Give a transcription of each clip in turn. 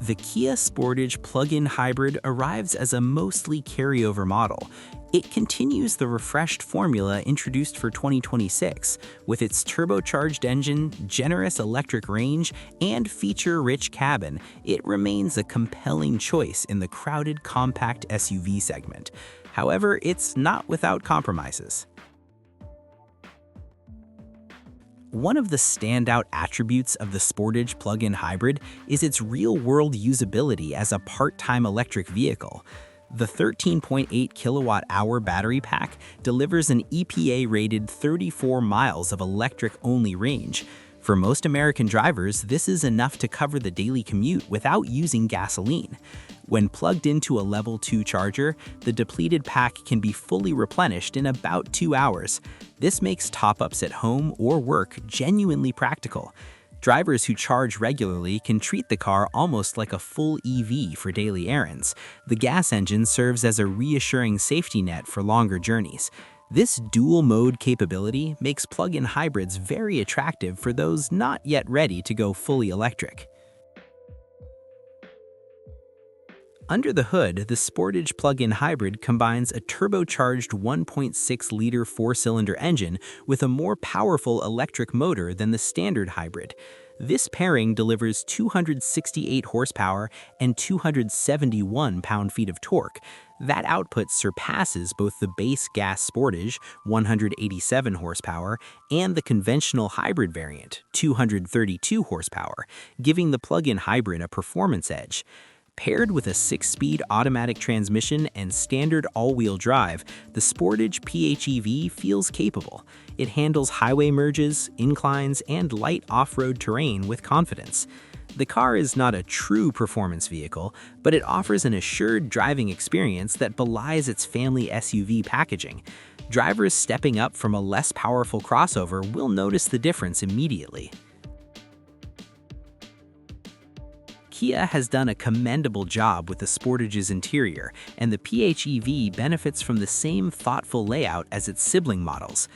The Kia Sportage Plug-In Hybrid arrives as a mostly carryover model. It continues the refreshed formula introduced for 2026, with its turbocharged engine, generous electric range, and feature-rich cabin. It remains a compelling choice in the crowded compact SUV segment. However, it's not without compromises. One of the standout attributes of the Sportage Plug-in Hybrid is its real-world usability as a part-time electric vehicle. The 13.8 kilowatt-hour battery pack delivers an EPA-rated 34 miles of electric-only range. For most American drivers, this is enough to cover the daily commute without using gasoline. When plugged into a Level 2 charger, the depleted pack can be fully replenished in about 2 hours. This makes top-ups at home or work genuinely practical. Drivers who charge regularly can treat the car almost like a full EV for daily errands. The gas engine serves as a reassuring safety net for longer journeys. This dual-mode capability makes plug-in hybrids very attractive for those not yet ready to go fully electric. Under the hood, the Sportage Plug-in Hybrid combines a turbocharged 1.6-liter four-cylinder engine with a more powerful electric motor than the standard hybrid. This pairing delivers 268 horsepower and 271 pound-feet of torque. That output surpasses both the base gas Sportage, 187 horsepower, and the conventional hybrid variant, 232 horsepower, giving the plug-in hybrid a performance edge. Paired with a 6-speed automatic transmission and standard all-wheel drive, the Sportage PHEV feels capable. It handles highway merges, inclines, and light off-road terrain with confidence. The car is not a true performance vehicle, but it offers an assured driving experience that belies its family SUV packaging. Drivers stepping up from a less powerful crossover will notice the difference immediately. Kia has done a commendable job with the Sportage's interior, and the PHEV benefits from the same thoughtful layout as its sibling models.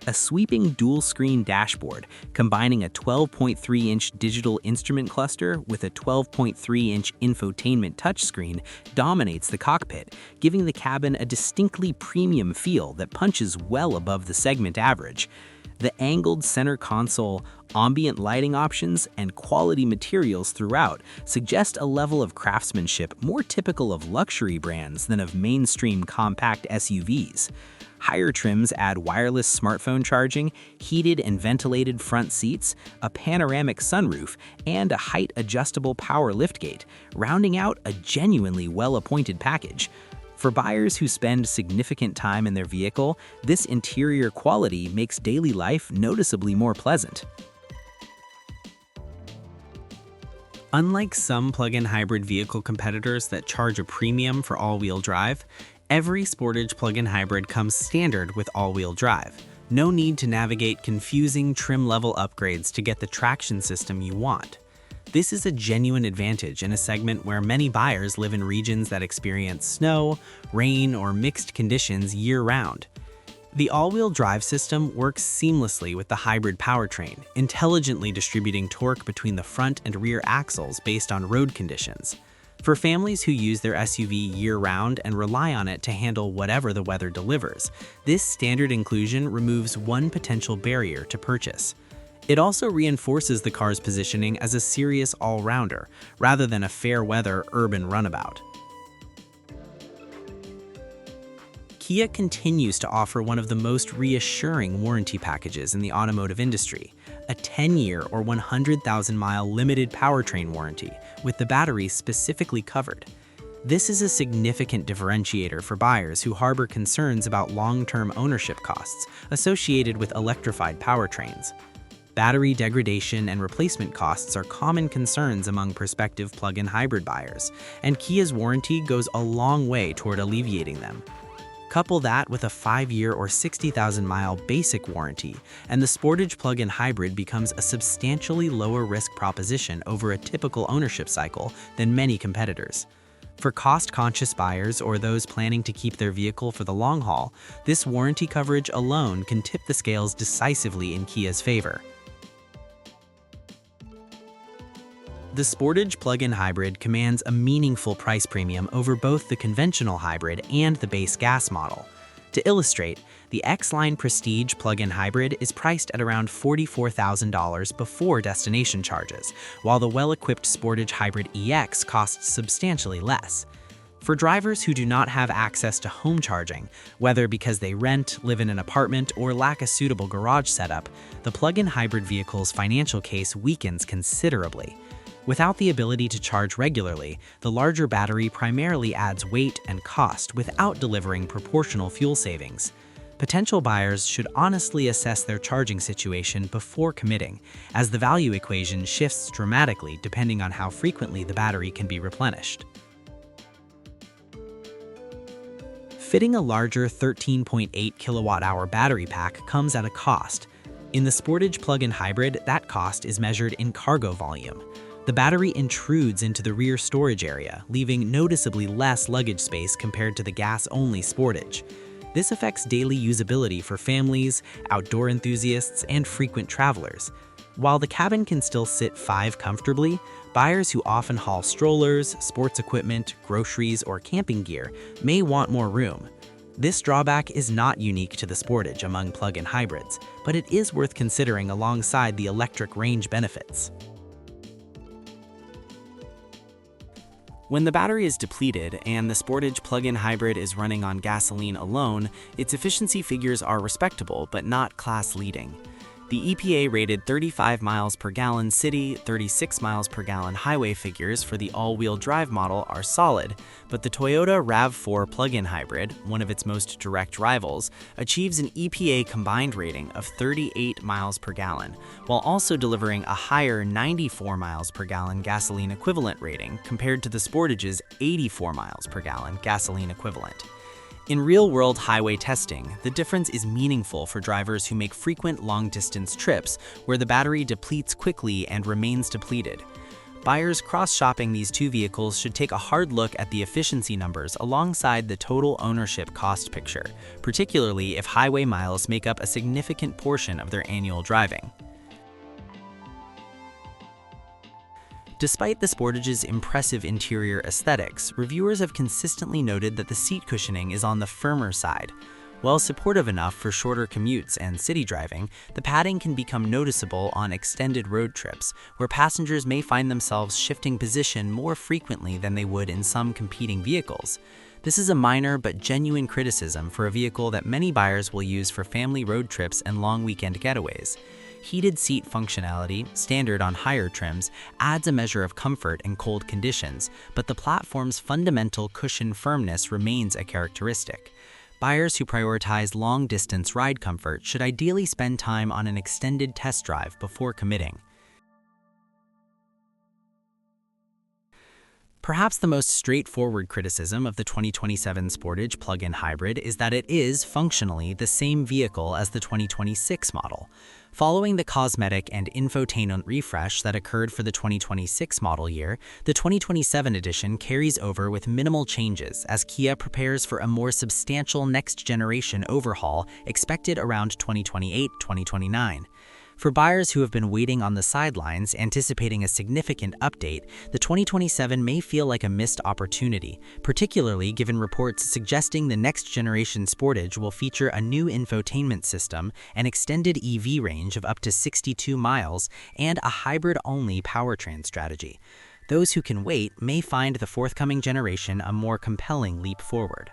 A sweeping dual-screen dashboard, combining a 12.3-inch digital instrument cluster with a 12.3-inch infotainment touchscreen, dominates the cockpit, giving the cabin a distinctly premium feel that punches well above the segment average. The angled center console, ambient lighting options, and quality materials throughout suggest a level of craftsmanship more typical of luxury brands than of mainstream compact SUVs. Higher trims add wireless smartphone charging, heated and ventilated front seats, a panoramic sunroof, and a height-adjustable power liftgate, rounding out a genuinely well-appointed package. For buyers who spend significant time in their vehicle, this interior quality makes daily life noticeably more pleasant. Unlike some plug-in hybrid vehicle competitors that charge a premium for all-wheel drive, every Sportage plug-in hybrid comes standard with all-wheel drive. No need to navigate confusing trim-level upgrades to get the traction system you want. This is a genuine advantage in a segment where many buyers live in regions that experience snow, rain, or mixed conditions year-round. The all-wheel drive system works seamlessly with the hybrid powertrain, intelligently distributing torque between the front and rear axles based on road conditions. For families who use their SUV year-round and rely on it to handle whatever the weather delivers, this standard inclusion removes one potential barrier to purchase. It also reinforces the car's positioning as a serious all-rounder, rather than a fair-weather urban runabout. Kia continues to offer one of the most reassuring warranty packages in the automotive industry, a 10-year or 100,000-mile limited powertrain warranty, with the batteries specifically covered. This is a significant differentiator for buyers who harbor concerns about long-term ownership costs associated with electrified powertrains. Battery degradation and replacement costs are common concerns among prospective plug-in hybrid buyers, and Kia's warranty goes a long way toward alleviating them. Couple that with a 5-year or 60,000-mile basic warranty, and the Sportage plug-in hybrid becomes a substantially lower risk proposition over a typical ownership cycle than many competitors. For cost-conscious buyers or those planning to keep their vehicle for the long haul, this warranty coverage alone can tip the scales decisively in Kia's favor. The Sportage Plug-in Hybrid commands a meaningful price premium over both the conventional hybrid and the base gas model. To illustrate, the X-Line Prestige Plug-in Hybrid is priced at around $44,000 before destination charges, while the well-equipped Sportage Hybrid EX costs substantially less. For drivers who do not have access to home charging, whether because they rent, live in an apartment, or lack a suitable garage setup, the plug-in hybrid vehicle's financial case weakens considerably. Without the ability to charge regularly, the larger battery primarily adds weight and cost without delivering proportional fuel savings. Potential buyers should honestly assess their charging situation before committing, as the value equation shifts dramatically depending on how frequently the battery can be replenished. Fitting a larger 13.8 kilowatt-hour battery pack comes at a cost. In the Sportage Plug-in Hybrid, that cost is measured in cargo volume. The battery intrudes into the rear storage area, leaving noticeably less luggage space compared to the gas-only Sportage. This affects daily usability for families, outdoor enthusiasts, and frequent travelers. While the cabin can still sit 5 comfortably, buyers who often haul strollers, sports equipment, groceries, or camping gear may want more room. This drawback is not unique to the Sportage among plug-in hybrids, but it is worth considering alongside the electric range benefits. When the battery is depleted and the Sportage plug-in hybrid is running on gasoline alone, its efficiency figures are respectable but not class-leading. The EPA rated 35 miles per gallon city, 36 miles per gallon highway figures for the all-wheel drive model are solid, but the Toyota RAV4 plug-in hybrid, one of its most direct rivals, achieves an EPA combined rating of 38 miles per gallon, while also delivering a higher 94 miles per gallon gasoline equivalent rating compared to the Sportage's 84 miles per gallon gasoline equivalent. In real-world highway testing, the difference is meaningful for drivers who make frequent long-distance trips where the battery depletes quickly and remains depleted. Buyers cross-shopping these two vehicles should take a hard look at the efficiency numbers alongside the total ownership cost picture, particularly if highway miles make up a significant portion of their annual driving. Despite the Sportage's impressive interior aesthetics, reviewers have consistently noted that the seat cushioning is on the firmer side. While supportive enough for shorter commutes and city driving, the padding can become noticeable on extended road trips, where passengers may find themselves shifting position more frequently than they would in some competing vehicles. This is a minor but genuine criticism for a vehicle that many buyers will use for family road trips and long weekend getaways. Heated seat functionality, standard on higher trims, adds a measure of comfort in cold conditions, but the platform's fundamental cushion firmness remains a characteristic. Buyers who prioritize long-distance ride comfort should ideally spend time on an extended test drive before committing. Perhaps the most straightforward criticism of the 2027 Sportage plug-in hybrid is that it is functionally the same vehicle as the 2026 model. Following the cosmetic and infotainment refresh that occurred for the 2026 model year, the 2027 edition carries over with minimal changes as Kia prepares for a more substantial next-generation overhaul expected around 2028-2029. For buyers who have been waiting on the sidelines anticipating a significant update, the 2027 may feel like a missed opportunity, particularly given reports suggesting the next-generation Sportage will feature a new infotainment system, an extended EV range of up to 62 miles, and a hybrid-only powertrain strategy. Those who can wait may find the forthcoming generation a more compelling leap forward.